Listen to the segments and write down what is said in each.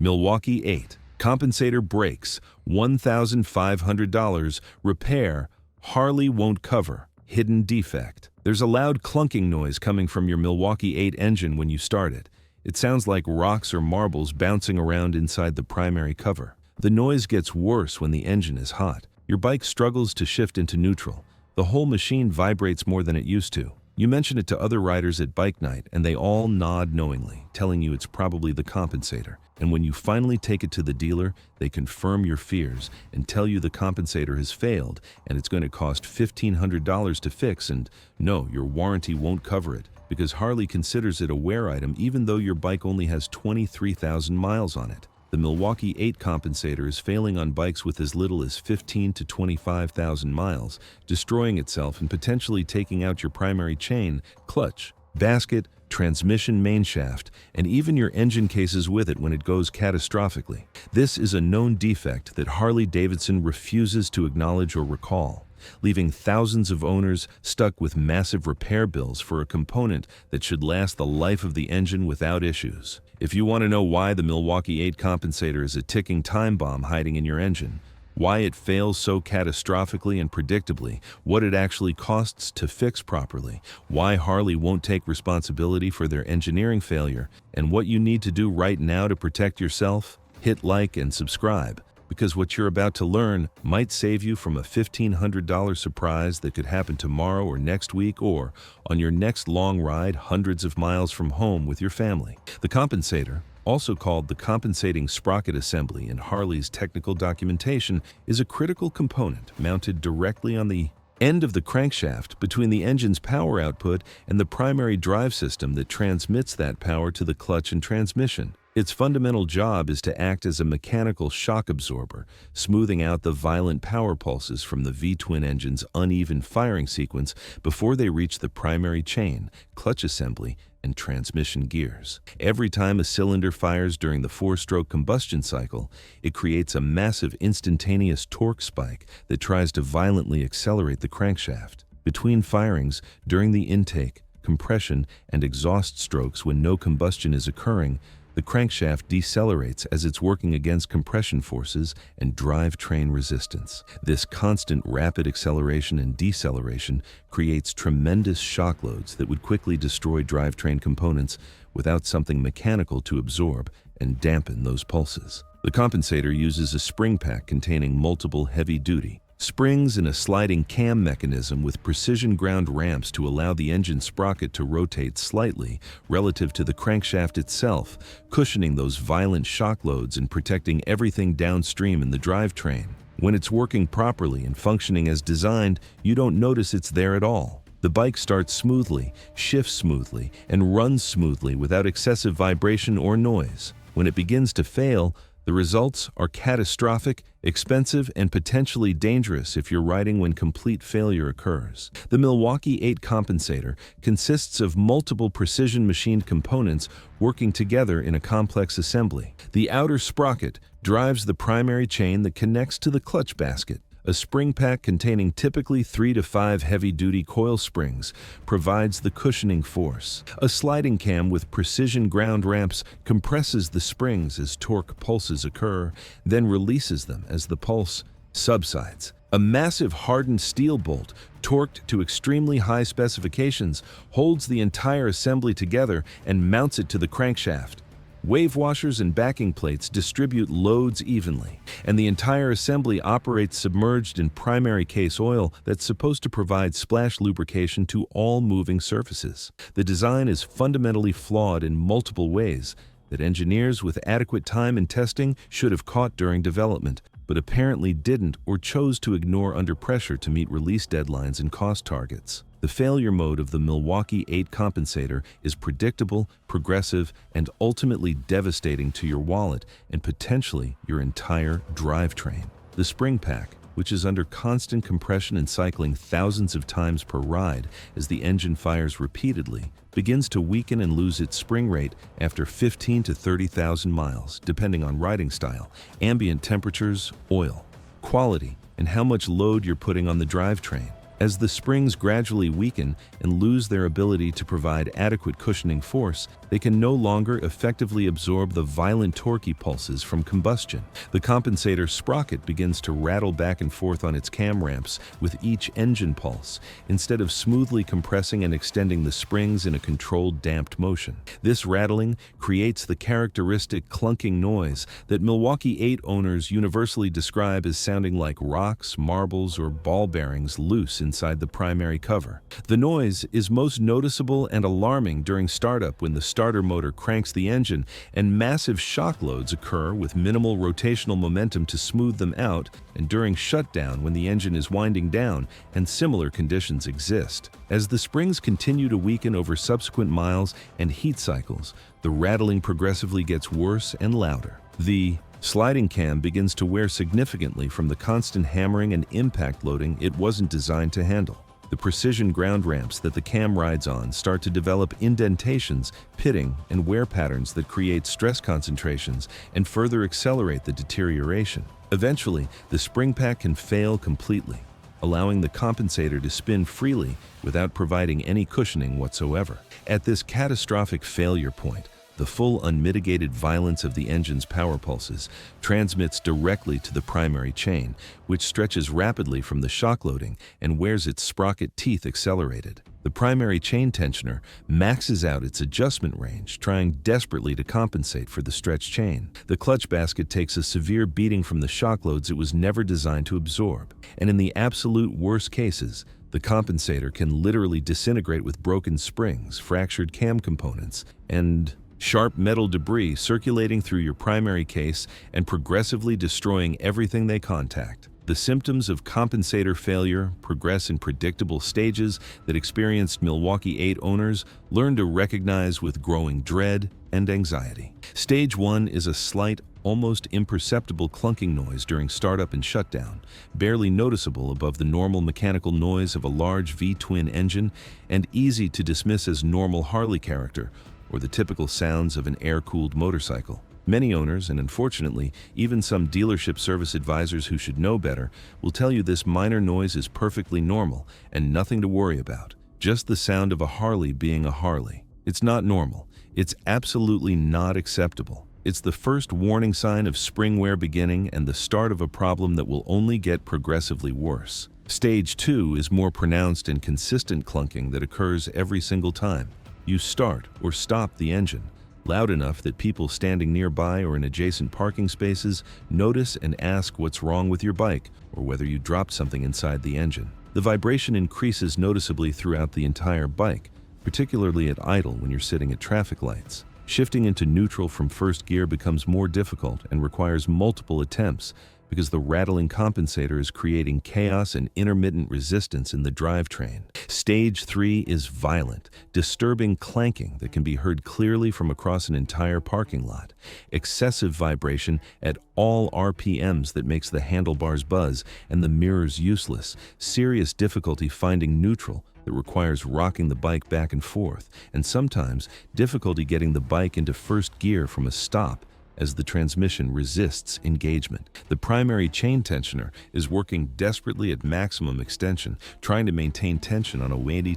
Milwaukee-Eight Compensator breaks, $1,500, repair, Harley won't cover, hidden defect. There's a loud clunking noise coming from your Milwaukee-Eight engine when you start it. It sounds like rocks or marbles bouncing around inside the primary cover. The noise gets worse when the engine is hot. Your bike struggles to shift into neutral. The whole machine vibrates more than it used to. You mention it to other riders at bike night, and they all nod knowingly, telling you it's probably the compensator. And when you finally take it to the dealer, they confirm your fears and tell you the compensator has failed and it's going to cost $1,500 to fix, and no, your warranty won't cover it because Harley considers it a wear item even though your bike only has 23,000 miles on it. The Milwaukee-Eight Compensator is failing on bikes with as little as 15 to 25,000 miles, destroying itself and potentially taking out your primary chain, clutch, basket, transmission main shaft, and even your engine cases with it when it goes catastrophically. This is a known defect that Harley-Davidson refuses to acknowledge or recall, leaving thousands of owners stuck with massive repair bills for a component that should last the life of the engine without issues. If you want to know why the Milwaukee-Eight Compensator is a ticking time bomb hiding in your engine, why it fails so catastrophically and predictably, what it actually costs to fix properly, why Harley won't take responsibility for their engineering failure, and what you need to do right now to protect yourself, hit like and subscribe, because what you're about to learn might save you from a $1,500 surprise that could happen tomorrow or next week or on your next long ride hundreds of miles from home with your family. The compensator, also called the compensating sprocket assembly in Harley's technical documentation, is a critical component mounted directly on the end of the crankshaft between the engine's power output and the primary drive system that transmits that power to the clutch and transmission. Its fundamental job is to act as a mechanical shock absorber, smoothing out the violent power pulses from the V-twin engine's uneven firing sequence before they reach the primary chain, clutch assembly, and transmission gears. Every time a cylinder fires during the four-stroke combustion cycle, it creates a massive instantaneous torque spike that tries to violently accelerate the crankshaft. Between firings, during the intake, compression, and exhaust strokes when no combustion is occurring, the crankshaft decelerates as it's working against compression forces and drivetrain resistance. This constant rapid acceleration and deceleration creates tremendous shock loads that would quickly destroy drivetrain components without something mechanical to absorb and dampen those pulses. The compensator uses a spring pack containing multiple heavy-duty springs and a sliding cam mechanism with precision ground ramps to allow the engine sprocket to rotate slightly relative to the crankshaft itself, cushioning those violent shock loads and protecting everything downstream in the drivetrain. When it's working properly and functioning as designed, you don't notice it's there at all. The bike starts smoothly, shifts smoothly, and runs smoothly without excessive vibration or noise. When it begins to fail, the results are catastrophic, expensive, and potentially dangerous if you're riding when complete failure occurs. The Milwaukee-Eight Compensator consists of multiple precision-machined components working together in a complex assembly. The outer sprocket drives the primary chain that connects to the clutch basket. A spring pack containing typically 3 to 5 heavy-duty coil springs provides the cushioning force. A sliding cam with precision ground ramps compresses the springs as torque pulses occur, then releases them as the pulse subsides. A massive hardened steel bolt, torqued to extremely high specifications, holds the entire assembly together and mounts it to the crankshaft. Wave washers and backing plates distribute loads evenly, and the entire assembly operates submerged in primary case oil that's supposed to provide splash lubrication to all moving surfaces. The design is fundamentally flawed in multiple ways that engineers with adequate time and testing should have caught during development, but apparently didn't or chose to ignore under pressure to meet release deadlines and cost targets. The failure mode of the Milwaukee-Eight Compensator is predictable, progressive, and ultimately devastating to your wallet and potentially your entire drivetrain. The spring pack, which is under constant compression and cycling thousands of times per ride as the engine fires repeatedly, begins to weaken and lose its spring rate after 15 to 30,000 miles, depending on riding style, ambient temperatures, oil, quality, and how much load you're putting on the drivetrain. As the springs gradually weaken and lose their ability to provide adequate cushioning force, they can no longer effectively absorb the violent torquey pulses from combustion. The compensator sprocket begins to rattle back and forth on its cam ramps with each engine pulse, instead of smoothly compressing and extending the springs in a controlled damped motion. This rattling creates the characteristic clunking noise that Milwaukee-Eight owners universally describe as sounding like rocks, marbles, or ball bearings loose inside the primary cover. The noise is most noticeable and alarming during startup when the starter motor cranks the engine and massive shock loads occur with minimal rotational momentum to smooth them out, and during shutdown when the engine is winding down and similar conditions exist. As the springs continue to weaken over subsequent miles and heat cycles, the rattling progressively gets worse and louder. The sliding cam begins to wear significantly from the constant hammering and impact loading it wasn't designed to handle. The precision ground ramps that the cam rides on start to develop indentations, pitting, and wear patterns that create stress concentrations and further accelerate the deterioration. Eventually, the spring pack can fail completely, allowing the compensator to spin freely without providing any cushioning whatsoever. At this catastrophic failure point, the full unmitigated violence of the engine's power pulses transmits directly to the primary chain, which stretches rapidly from the shock loading and wears its sprocket teeth accelerated. The primary chain tensioner maxes out its adjustment range, trying desperately to compensate for the stretched chain. The clutch basket takes a severe beating from the shock loads it was never designed to absorb. And in the absolute worst cases, the compensator can literally disintegrate with broken springs, fractured cam components, and sharp metal debris circulating through your primary case and progressively destroying everything they contact. The symptoms of compensator failure progress in predictable stages that experienced Milwaukee-Eight owners learn to recognize with growing dread and anxiety. Stage 1 is a slight, almost imperceptible clunking noise during startup and shutdown, barely noticeable above the normal mechanical noise of a large V-twin engine and easy to dismiss as normal Harley character or the typical sounds of an air-cooled motorcycle. Many owners, and unfortunately, even some dealership service advisors who should know better, will tell you this minor noise is perfectly normal and nothing to worry about. Just the sound of a Harley being a Harley. It's not normal. It's absolutely not acceptable. It's the first warning sign of spring wear beginning and the start of a problem that will only get progressively worse. Stage 2 is more pronounced and consistent clunking that occurs every single time you start or stop the engine, loud enough that people standing nearby or in adjacent parking spaces notice and ask what's wrong with your bike or whether you dropped something inside the engine. The vibration increases noticeably throughout the entire bike, particularly at idle when you're sitting at traffic lights. Shifting into neutral from first gear becomes more difficult and requires multiple attempts because the rattling compensator is creating chaos and intermittent resistance in the drivetrain. Stage 3 is violent, disturbing clanking that can be heard clearly from across an entire parking lot. Excessive vibration at all RPMs that makes the handlebars buzz and the mirrors useless. Serious difficulty finding neutral that requires rocking the bike back and forth, and sometimes difficulty getting the bike into first gear from a stop as the transmission resists engagement. The primary chain tensioner is working desperately at maximum extension, trying to maintain tension on a weighty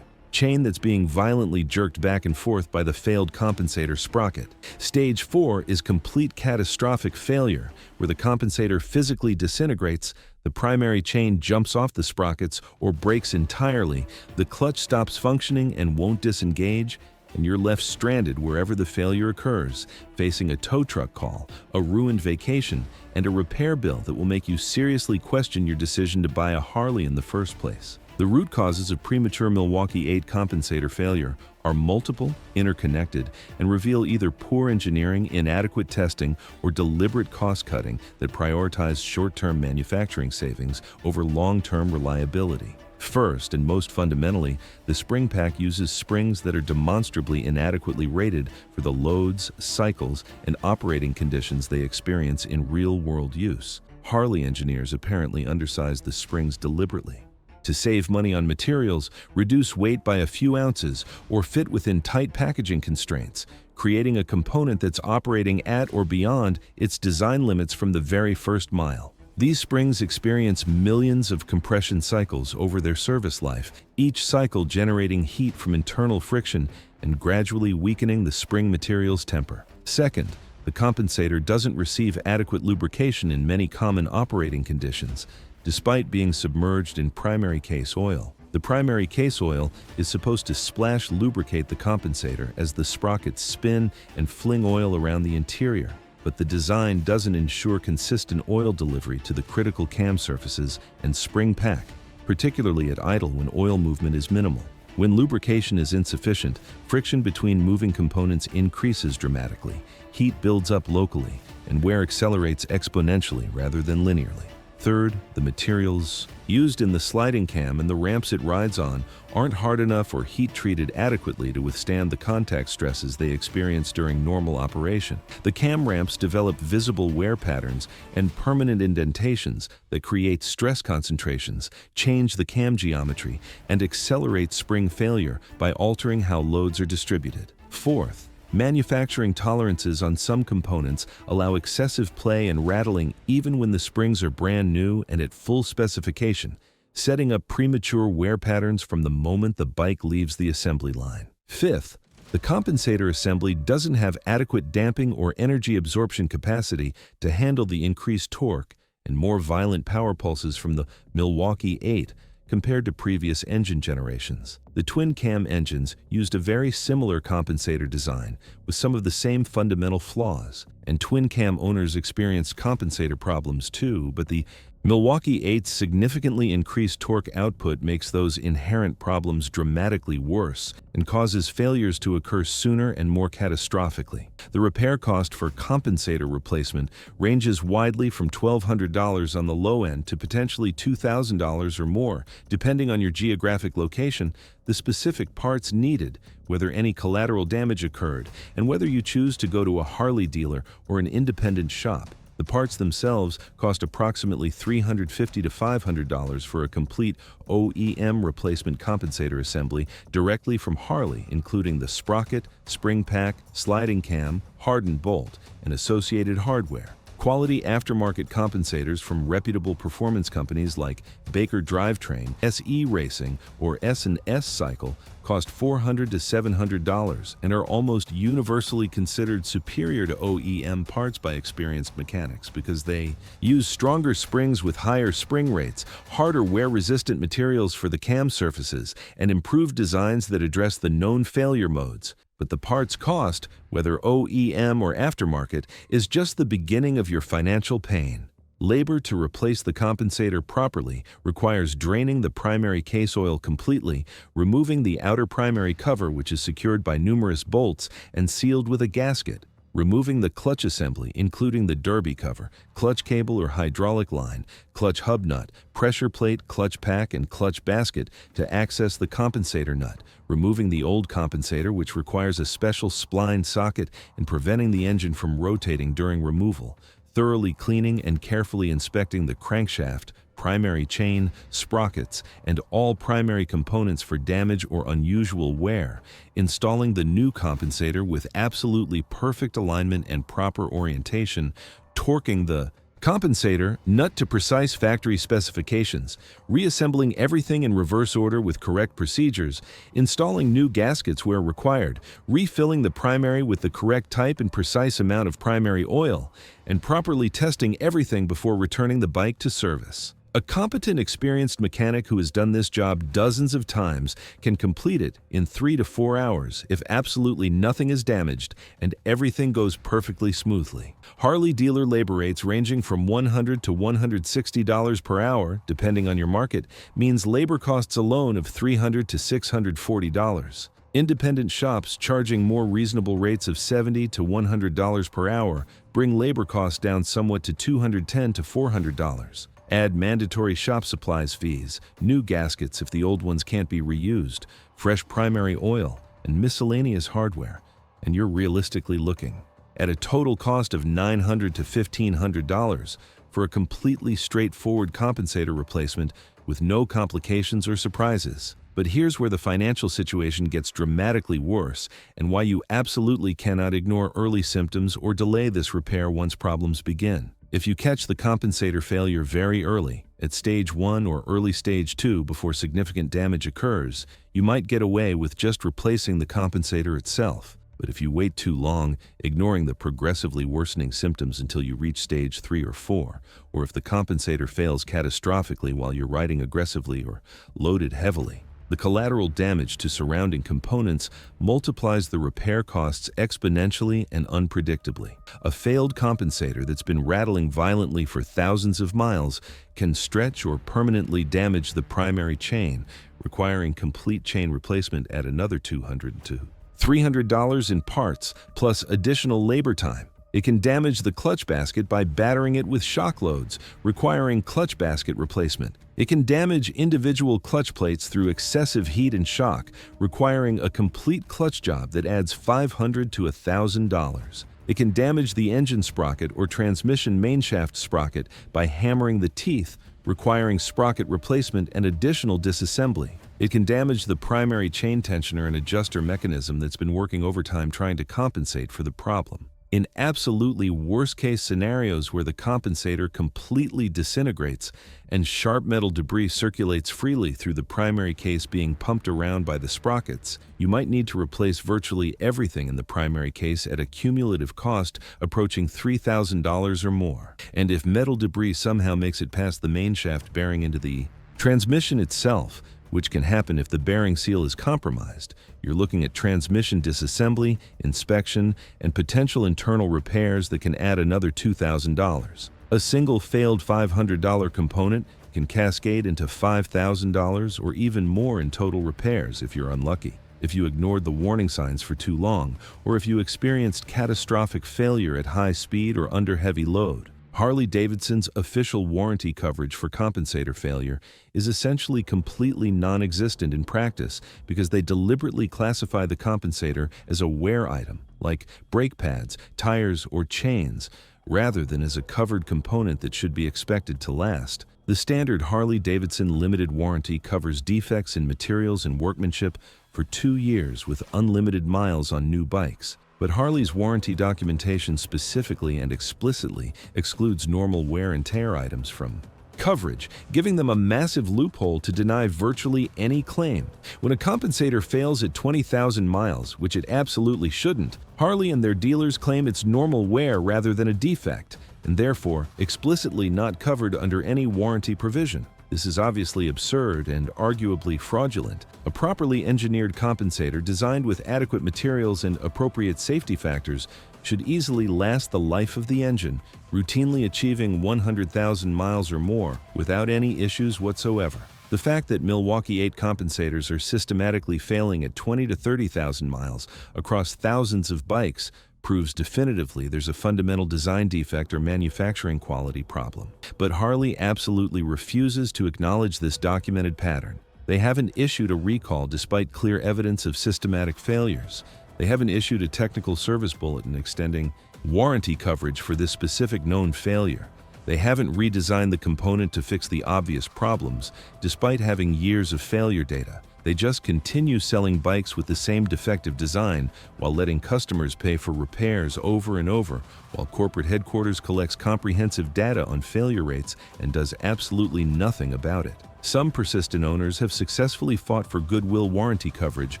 chain that's being violently jerked back and forth by the failed compensator sprocket. Stage 4 is complete catastrophic failure, where the compensator physically disintegrates, the primary chain jumps off the sprockets or breaks entirely, the clutch stops functioning and won't disengage, and you're left stranded wherever the failure occurs, facing a tow truck call, a ruined vacation, and a repair bill that will make you seriously question your decision to buy a Harley in the first place. The root causes of premature Milwaukee-Eight compensator failure are multiple, interconnected, and reveal either poor engineering, inadequate testing, or deliberate cost-cutting that prioritize short-term manufacturing savings over long-term reliability. First, and most fundamentally, the spring pack uses springs that are demonstrably inadequately rated for the loads, cycles, and operating conditions they experience in real-world use. Harley engineers apparently undersized the springs deliberately to save money on materials, reduce weight by a few ounces, or fit within tight packaging constraints, creating a component that's operating at or beyond its design limits from the very first mile. These springs experience millions of compression cycles over their service life, each cycle generating heat from internal friction and gradually weakening the spring material's temper. Second, the compensator doesn't receive adequate lubrication in many common operating conditions, despite being submerged in primary case oil. The primary case oil is supposed to splash lubricate the compensator as the sprockets spin and fling oil around the interior, but the design doesn't ensure consistent oil delivery to the critical cam surfaces and spring pack, particularly at idle when oil movement is minimal. When lubrication is insufficient, friction between moving components increases dramatically, heat builds up locally, and wear accelerates exponentially rather than linearly. Third, the materials used in the sliding cam and the ramps it rides on aren't hard enough or heat-treated adequately to withstand the contact stresses they experience during normal operation. The cam ramps develop visible wear patterns and permanent indentations that create stress concentrations, change the cam geometry, and accelerate spring failure by altering how loads are distributed. Fourth, manufacturing tolerances on some components allow excessive play and rattling even when the springs are brand new and at full specification, setting up premature wear patterns from the moment the bike leaves the assembly line. Fifth, the compensator assembly doesn't have adequate damping or energy absorption capacity to handle the increased torque and more violent power pulses from the Milwaukee-Eight compared to previous engine generations. The twin-cam engines used a very similar compensator design with some of the same fundamental flaws, and twin-cam owners experienced compensator problems too, but the Milwaukee-Eight's significantly increased torque output makes those inherent problems dramatically worse and causes failures to occur sooner and more catastrophically. The repair cost for compensator replacement ranges widely from $1,200 on the low end to potentially $2,000 or more, depending on your geographic location, the specific parts needed, whether any collateral damage occurred, and whether you choose to go to a Harley dealer or an independent shop. The parts themselves cost approximately $350 to $500 for a complete OEM replacement compensator assembly directly from Harley, including the sprocket, spring pack, sliding cam, hardened bolt, and associated hardware. Quality aftermarket compensators from reputable performance companies like Baker Drivetrain, SE Racing, or S&S Cycle cost $400 to $700 and are almost universally considered superior to OEM parts by experienced mechanics because they use stronger springs with higher spring rates, harder wear-resistant materials for the cam surfaces, and improved designs that address the known failure modes. But the parts cost, whether OEM or aftermarket, is just the beginning of your financial pain. Labor to replace the compensator properly requires draining the primary case oil completely, removing the outer primary cover which is secured by numerous bolts and sealed with a gasket, removing the clutch assembly including the derby cover, clutch cable or hydraulic line, clutch hub nut, pressure plate, clutch pack, and clutch basket to access the compensator nut, removing the old compensator which requires a special spline socket and preventing the engine from rotating during removal, thoroughly cleaning and carefully inspecting the crankshaft, primary chain, sprockets, and all primary components for damage or unusual wear, installing the new compensator with absolutely perfect alignment and proper orientation, torquing the compensator nut to precise factory specifications, reassembling everything in reverse order with correct procedures, installing new gaskets where required, refilling the primary with the correct type and precise amount of primary oil, and properly testing everything before returning the bike to service. A competent, experienced mechanic who has done this job dozens of times can complete it in 3 to 4 hours if absolutely nothing is damaged and everything goes perfectly smoothly. Harley dealer labor rates ranging from $100 to $160 per hour, depending on your market, means labor costs alone of $300 to $640. Independent shops charging more reasonable rates of $70 to $100 per hour bring labor costs down somewhat to $210 to $400. Add mandatory shop supplies fees, new gaskets if the old ones can't be reused, fresh primary oil, and miscellaneous hardware, and you're realistically looking at a total cost of $900 to $1,500 for a completely straightforward compensator replacement with no complications or surprises. But here's where the financial situation gets dramatically worse and why you absolutely cannot ignore early symptoms or delay this repair once problems begin. If you catch the compensator failure very early, at stage 1 or early stage 2 before significant damage occurs, you might get away with just replacing the compensator itself. But if you wait too long, ignoring the progressively worsening symptoms until you reach stage 3 or 4, or if the compensator fails catastrophically while you're riding aggressively or loaded heavily, the collateral damage to surrounding components multiplies the repair costs exponentially and unpredictably. A failed compensator that's been rattling violently for thousands of miles can stretch or permanently damage the primary chain, requiring complete chain replacement at another $200 to $300 in parts, plus additional labor time. It can damage the clutch basket by battering it with shock loads, requiring clutch basket replacement. It can damage individual clutch plates through excessive heat and shock, requiring a complete clutch job that adds $500 to $1,000. It can damage the engine sprocket or transmission mainshaft sprocket by hammering the teeth, requiring sprocket replacement and additional disassembly. It can damage the primary chain tensioner and adjuster mechanism that's been working overtime trying to compensate for the problem. In absolutely worst-case scenarios where the compensator completely disintegrates and sharp metal debris circulates freely through the primary case being pumped around by the sprockets, you might need to replace virtually everything in the primary case at a cumulative cost approaching $3,000 or more. And if metal debris somehow makes it past the mainshaft bearing into the transmission itself, which can happen if the bearing seal is compromised, you're looking at transmission disassembly, inspection, and potential internal repairs that can add another $2,000. A single failed $500 component can cascade into $5,000 or even more in total repairs if you're unlucky. If you ignored the warning signs for too long, or if you experienced catastrophic failure at high speed or under heavy load. Harley-Davidson's official warranty coverage for compensator failure is essentially completely non-existent in practice because they deliberately classify the compensator as a wear item, like brake pads, tires, or chains, rather than as a covered component that should be expected to last. The standard Harley-Davidson limited warranty covers defects in materials and workmanship for 2 years with unlimited miles on new bikes. But Harley's warranty documentation specifically and explicitly excludes normal wear and tear items from coverage, giving them a massive loophole to deny virtually any claim. When a compensator fails at 20,000 miles, which it absolutely shouldn't, Harley and their dealers claim it's normal wear rather than a defect, and therefore explicitly not covered under any warranty provision. This is obviously absurd and arguably fraudulent. A properly engineered compensator designed with adequate materials and appropriate safety factors should easily last the life of the engine, routinely achieving 100,000 miles or more without any issues whatsoever. The fact that Milwaukee-Eight compensators are systematically failing at 20 to 30,000 miles across thousands of bikes proves definitively there's a fundamental design defect or manufacturing quality problem. But Harley absolutely refuses to acknowledge this documented pattern. They haven't issued a recall despite clear evidence of systematic failures. They haven't issued a technical service bulletin extending warranty coverage for this specific known failure. They haven't redesigned the component to fix the obvious problems, despite having years of failure data. They just continue selling bikes with the same defective design while letting customers pay for repairs over and over, while corporate headquarters collects comprehensive data on failure rates and does absolutely nothing about it. Some persistent owners have successfully fought for goodwill warranty coverage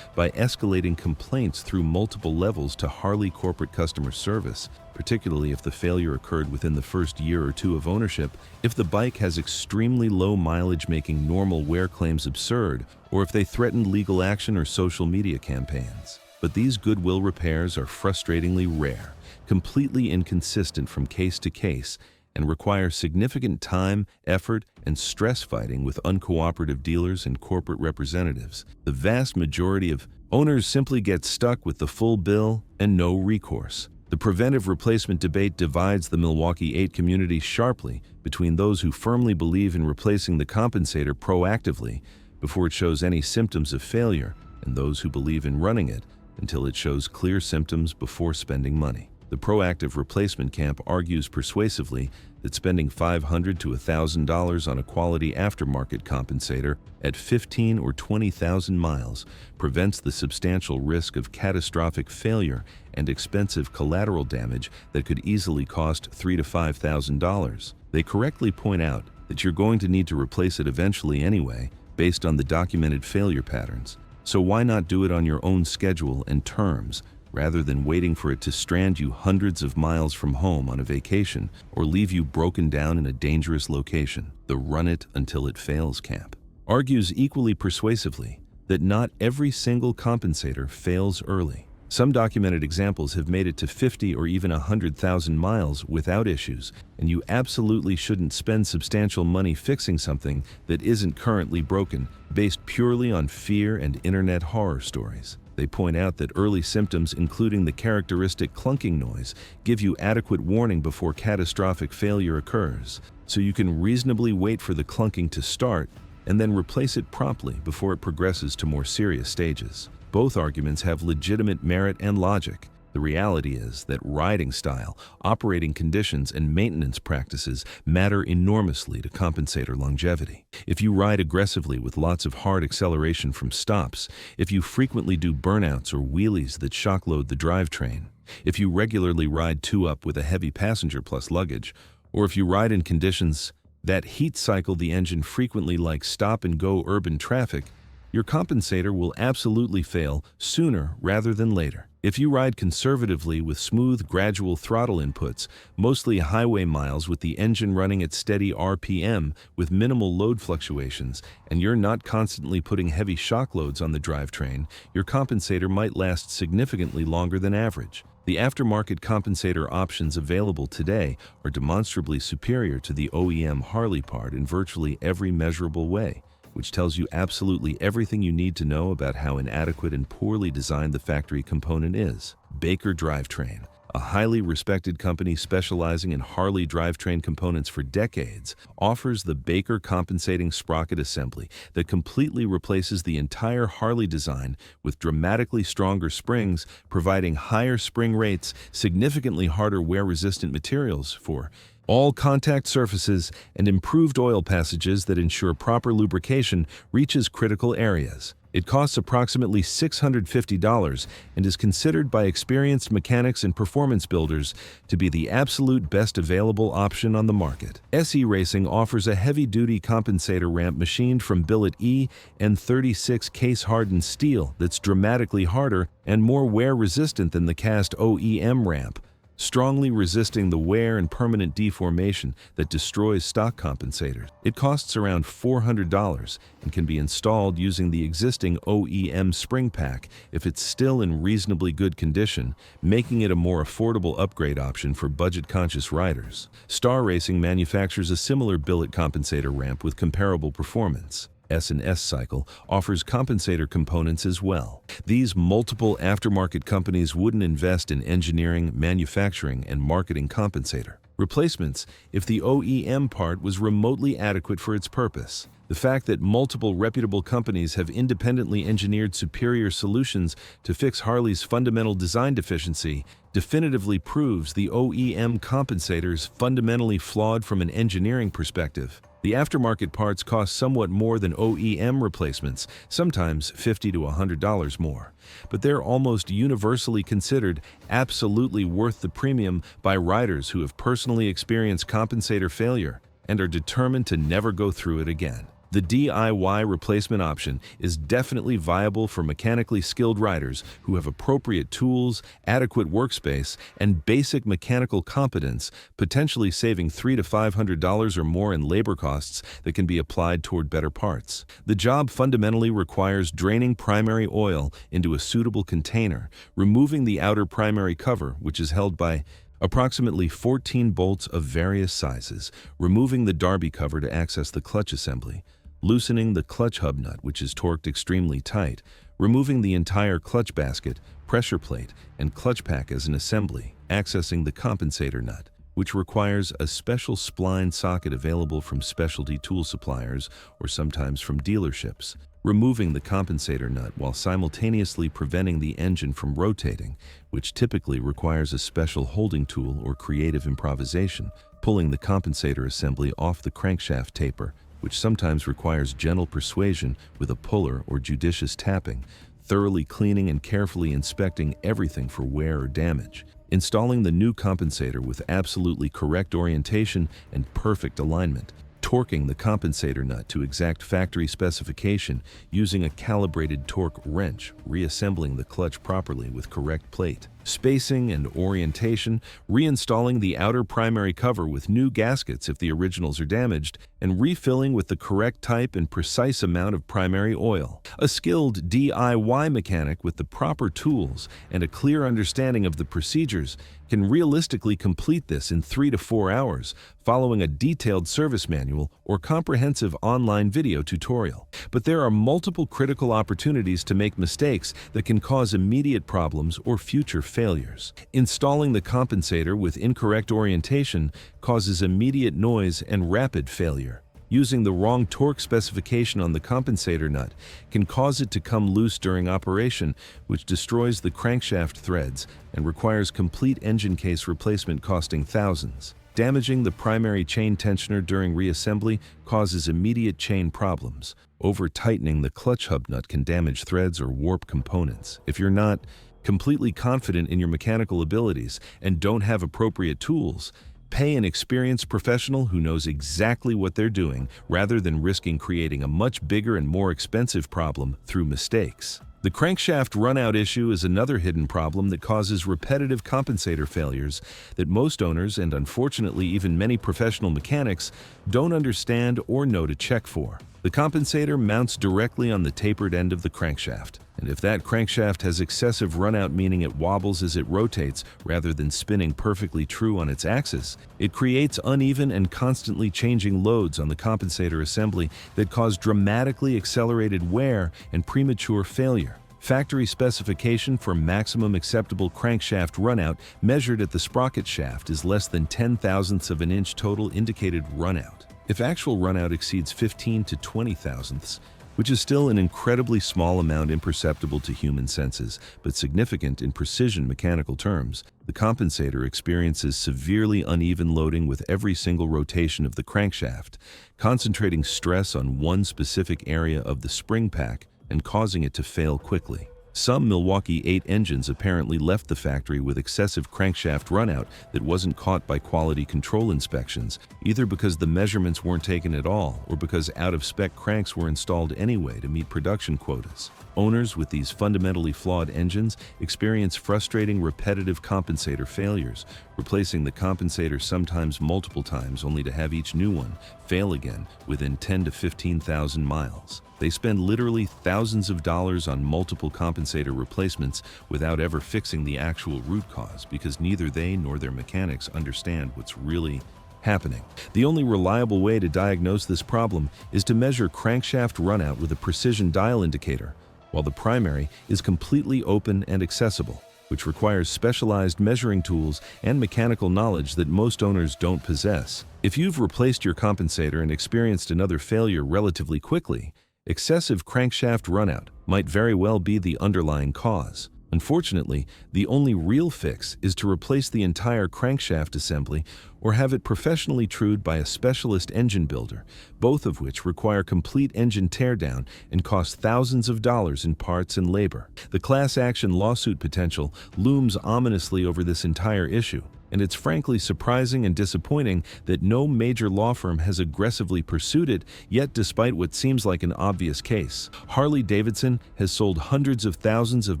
by escalating complaints through multiple levels to Harley corporate customer service, particularly if the failure occurred within the first year or two of ownership, if the bike has extremely low mileage making normal wear claims absurd, or if they threaten legal action or social media campaigns. But these goodwill repairs are frustratingly rare, completely inconsistent from case to case, and require significant time, effort, and stress fighting with uncooperative dealers and corporate representatives. The vast majority of owners simply get stuck with the full bill and no recourse. The preventive replacement debate divides the Milwaukee-Eight community sharply between those who firmly believe in replacing the compensator proactively before it shows any symptoms of failure and those who believe in running it until it shows clear symptoms before spending money. The proactive replacement camp argues persuasively that spending $500 to $1,000 on a quality aftermarket compensator at 15 or 20,000 miles prevents the substantial risk of catastrophic failure and expensive collateral damage that could easily cost $3,000 to $5,000. They correctly point out that you're going to need to replace it eventually anyway, based on the documented failure patterns. So why not do it on your own schedule and terms, rather than waiting for it to strand you hundreds of miles from home on a vacation or leave you broken down in a dangerous location? The run it until it fails camp argues equally persuasively that not every single compensator fails early. Some documented examples have made it to 50 or even 100,000 miles without issues, and you absolutely shouldn't spend substantial money fixing something that isn't currently broken, based purely on fear and internet horror stories. They point out that early symptoms, including the characteristic clunking noise, give you adequate warning before catastrophic failure occurs, so you can reasonably wait for the clunking to start and then replace it promptly before it progresses to more serious stages. Both arguments have legitimate merit and logic. The reality is that riding style, operating conditions, and maintenance practices matter enormously to compensator longevity. If you ride aggressively with lots of hard acceleration from stops, if you frequently do burnouts or wheelies that shockload the drivetrain, if you regularly ride two-up with a heavy passenger plus luggage, or if you ride in conditions that heat cycle the engine frequently like stop-and-go urban traffic, your compensator will absolutely fail sooner rather than later. If you ride conservatively with smooth, gradual throttle inputs, mostly highway miles with the engine running at steady RPM with minimal load fluctuations, and you're not constantly putting heavy shock loads on the drivetrain, your compensator might last significantly longer than average. The aftermarket compensator options available today are demonstrably superior to the OEM Harley part in virtually every measurable way, which tells you absolutely everything you need to know about how inadequate and poorly designed the factory component is. Baker Drivetrain, a highly respected company specializing in Harley drivetrain components for decades, offers the Baker compensating sprocket assembly that completely replaces the entire Harley design with dramatically stronger springs, providing higher spring rates, significantly harder wear-resistant materials for all contact surfaces, and improved oil passages that ensure proper lubrication reaches critical areas. It costs approximately $650 and is considered by experienced mechanics and performance builders to be the absolute best available option on the market. SE Racing offers a heavy-duty compensator ramp machined from billet E and 36 case-hardened steel that's dramatically harder and more wear-resistant than the cast OEM ramp, strongly resisting the wear and permanent deformation that destroys stock compensators. It costs around $400 and can be installed using the existing OEM spring pack if it's still in reasonably good condition, making it a more affordable upgrade option for budget-conscious riders. Star Racing manufactures a similar billet compensator ramp with comparable performance. S&S Cycle offers compensator components as well. These multiple aftermarket companies wouldn't invest in engineering, manufacturing, and marketing compensator replacements if the OEM part was remotely adequate for its purpose. The fact that multiple reputable companies have independently engineered superior solutions to fix Harley's fundamental design deficiency definitively proves the OEM compensator is fundamentally flawed from an engineering perspective. The aftermarket parts cost somewhat more than OEM replacements, sometimes $50 to $100 more, but they're almost universally considered absolutely worth the premium by riders who have personally experienced compensator failure and are determined to never go through it again. The DIY replacement option is definitely viable for mechanically skilled riders who have appropriate tools, adequate workspace, and basic mechanical competence, potentially saving $300 to $500 or more in labor costs that can be applied toward better parts. The job fundamentally requires draining primary oil into a suitable container, removing the outer primary cover, which is held by approximately 14 bolts of various sizes, removing the derby cover to access the clutch assembly, loosening the clutch hub nut, which is torqued extremely tight, removing the entire clutch basket, pressure plate, and clutch pack as an assembly, accessing the compensator nut, which requires a special spline socket available from specialty tool suppliers or sometimes from dealerships, removing the compensator nut while simultaneously preventing the engine from rotating, which typically requires a special holding tool or creative improvisation, pulling the compensator assembly off the crankshaft taper, which sometimes requires gentle persuasion with a puller or judicious tapping, thoroughly cleaning and carefully inspecting everything for wear or damage, installing the new compensator with absolutely correct orientation and perfect alignment, torquing the compensator nut to exact factory specification using a calibrated torque wrench, reassembling the clutch properly with correct plate, spacing and orientation, reinstalling the outer primary cover with new gaskets if the originals are damaged, and refilling with the correct type and precise amount of primary oil. A skilled DIY mechanic with the proper tools and a clear understanding of the procedures can realistically complete this in 3 to 4 hours, following a detailed service manual or comprehensive online video tutorial. But there are multiple critical opportunities to make mistakes that can cause immediate problems or future failures. Installing the compensator with incorrect orientation causes immediate noise and rapid failure. Using the wrong torque specification on the compensator nut can cause it to come loose during operation, which destroys the crankshaft threads and requires complete engine case replacement costing thousands. Damaging the primary chain tensioner during reassembly causes immediate chain problems. Over-tightening the clutch hub nut can damage threads or warp components. If you're not completely confident in your mechanical abilities and don't have appropriate tools, pay an experienced professional who knows exactly what they're doing rather than risking creating a much bigger and more expensive problem through mistakes. The crankshaft runout issue is another hidden problem that causes repetitive compensator failures that most owners, and unfortunately even many professional mechanics, don't understand or know to check for. The compensator mounts directly on the tapered end of the crankshaft, and if that crankshaft has excessive runout, meaning it wobbles as it rotates rather than spinning perfectly true on its axis, it creates uneven and constantly changing loads on the compensator assembly that cause dramatically accelerated wear and premature failure. Factory specification for maximum acceptable crankshaft runout measured at the sprocket shaft is less than 10/1000ths of an inch total indicated runout. If actual runout exceeds 15 to 20 thousandths, which is still an incredibly small amount imperceptible to human senses, but significant in precision mechanical terms, the compensator experiences severely uneven loading with every single rotation of the crankshaft, concentrating stress on one specific area of the spring pack and causing it to fail quickly. Some Milwaukee-Eight engines apparently left the factory with excessive crankshaft runout that wasn't caught by quality control inspections, either because the measurements weren't taken at all or because out-of-spec cranks were installed anyway to meet production quotas. Owners with these fundamentally flawed engines experience frustrating repetitive compensator failures, replacing the compensator sometimes multiple times only to have each new one fail again within 10 to 15,000 miles. They spend literally thousands of dollars on multiple compensator replacements without ever fixing the actual root cause because neither they nor their mechanics understand what's really happening. The only reliable way to diagnose this problem is to measure crankshaft runout with a precision dial indicator, while the primary is completely open and accessible, which requires specialized measuring tools and mechanical knowledge that most owners don't possess. If you've replaced your compensator and experienced another failure relatively quickly, excessive crankshaft runout might very well be the underlying cause. Unfortunately, the only real fix is to replace the entire crankshaft assembly or have it professionally trued by a specialist engine builder, both of which require complete engine teardown and cost thousands of dollars in parts and labor. The class action lawsuit potential looms ominously over this entire issue, and it's frankly surprising and disappointing that no major law firm has aggressively pursued it, yet despite what seems like an obvious case. Harley-Davidson has sold hundreds of thousands of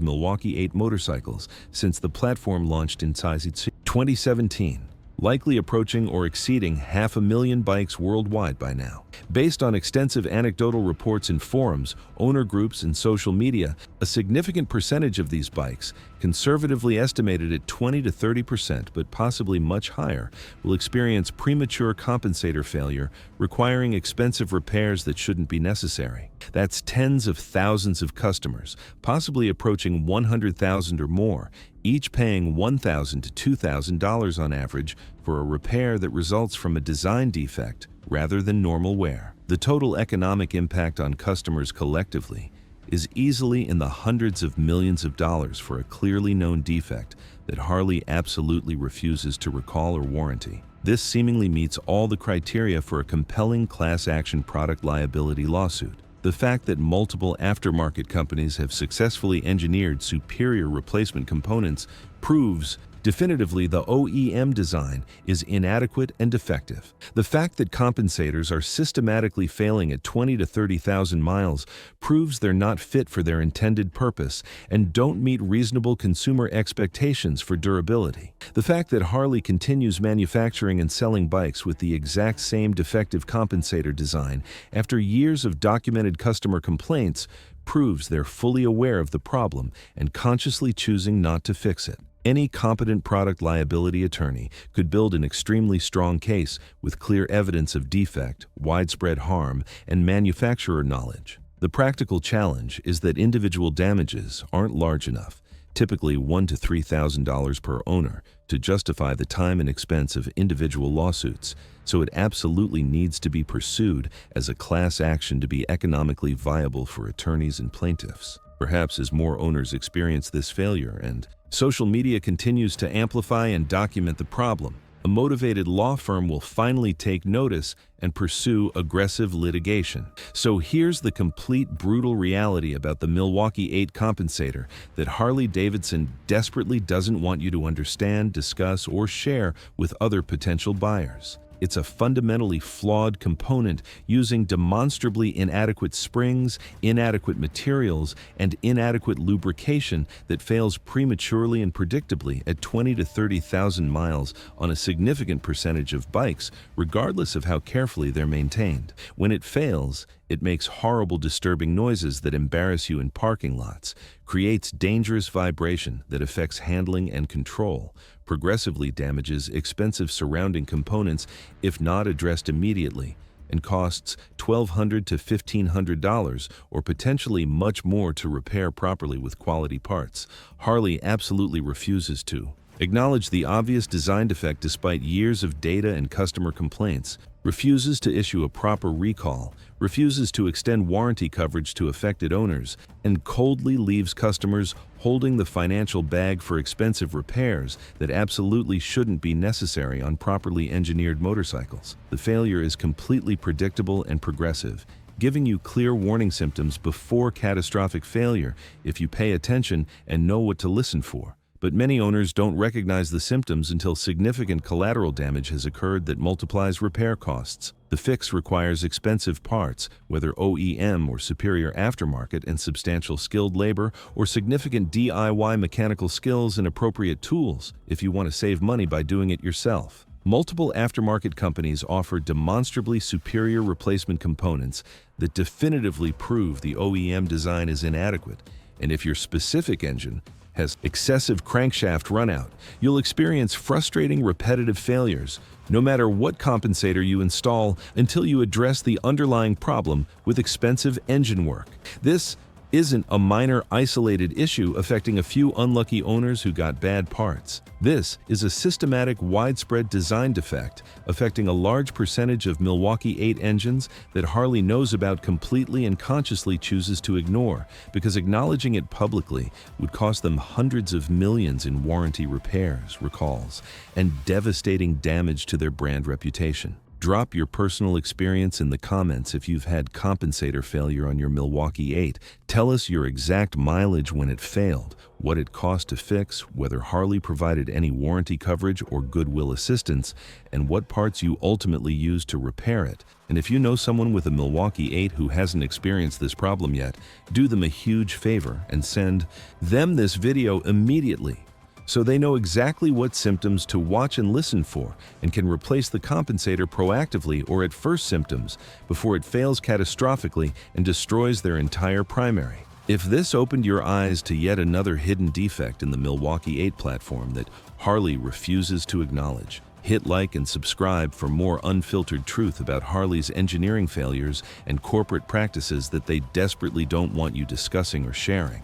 Milwaukee-Eight motorcycles since the platform launched in 2017, likely approaching or exceeding 500,000 bikes worldwide by now. Based on extensive anecdotal reports in forums, owner groups, and social media, a significant percentage of these bikes, conservatively estimated at 20 to 30%, but possibly much higher, will experience premature compensator failure, requiring expensive repairs that shouldn't be necessary. That's tens of thousands of customers, possibly approaching 100,000 or more, each paying $1,000 to $2,000 on average for a repair that results from a design defect rather than normal wear. The total economic impact on customers collectively is easily in the hundreds of millions of dollars for a clearly known defect that Harley absolutely refuses to recall or warranty. This seemingly meets all the criteria for a compelling class action product liability lawsuit. The fact that multiple aftermarket companies have successfully engineered superior replacement components proves definitively the OEM design is inadequate and defective. The fact that compensators are systematically failing at 20 to 30,000 miles proves they're not fit for their intended purpose and don't meet reasonable consumer expectations for durability. The fact that Harley continues manufacturing and selling bikes with the exact same defective compensator design after years of documented customer complaints proves they're fully aware of the problem and consciously choosing not to fix it. Any competent product liability attorney could build an extremely strong case with clear evidence of defect, widespread harm, and manufacturer knowledge. The practical challenge is that individual damages aren't large enough, typically $1,000 to $3,000 per owner, to justify the time and expense of individual lawsuits, so it absolutely needs to be pursued as a class action to be economically viable for attorneys and plaintiffs. Perhaps as more owners experience this failure and social media continues to amplify and document the problem, a motivated law firm will finally take notice and pursue aggressive litigation. So here's the complete brutal reality about the Milwaukee-Eight Compensator that Harley-Davidson desperately doesn't want you to understand, discuss, or share with other potential buyers. It's a fundamentally flawed component using demonstrably inadequate springs, inadequate materials, and inadequate lubrication that fails prematurely and predictably at 20 to 30,000 miles on a significant percentage of bikes, regardless of how carefully they're maintained. When it fails, it makes horrible, disturbing noises that embarrass you in parking lots, creates dangerous vibration that affects handling and control, progressively damages expensive surrounding components if not addressed immediately, and costs $1,200 to $1,500 or potentially much more to repair properly with quality parts. Harley absolutely refuses to acknowledge the obvious design defect despite years of data and customer complaints, refuses to issue a proper recall, refuses to extend warranty coverage to affected owners, and coldly leaves customers holding the financial bag for expensive repairs that absolutely shouldn't be necessary on properly engineered motorcycles. The failure is completely predictable and progressive, giving you clear warning symptoms before catastrophic failure if you pay attention and know what to listen for. But many owners don't recognize the symptoms until significant collateral damage has occurred that multiplies repair costs. The fix requires expensive parts, whether OEM or superior aftermarket, and substantial skilled labor or significant DIY mechanical skills and appropriate tools if you want to save money by doing it yourself. Multiple aftermarket companies offer demonstrably superior replacement components that definitively prove the OEM design is inadequate, and if your specific engine has excessive crankshaft runout, you'll experience frustrating repetitive failures, no matter what compensator you install, until you address the underlying problem with expensive engine work. This isn't a minor isolated issue affecting a few unlucky owners who got bad parts. This is a systematic, widespread design defect affecting a large percentage of Milwaukee-Eight engines that Harley knows about completely and consciously chooses to ignore, because acknowledging it publicly would cost them hundreds of millions in warranty repairs, recalls, and devastating damage to their brand reputation. Drop your personal experience in the comments if you've had compensator failure on your Milwaukee-Eight. Tell us your exact mileage when it failed, what it cost to fix, whether Harley provided any warranty coverage or goodwill assistance, and what parts you ultimately used to repair it. And if you know someone with a Milwaukee-Eight who hasn't experienced this problem yet, do them a huge favor and send them this video immediately, so they know exactly what symptoms to watch and listen for and can replace the compensator proactively or at first symptoms before it fails catastrophically and destroys their entire primary. If this opened your eyes to yet another hidden defect in the Milwaukee-Eight platform that Harley refuses to acknowledge, hit like and subscribe for more unfiltered truth about Harley's engineering failures and corporate practices that they desperately don't want you discussing or sharing.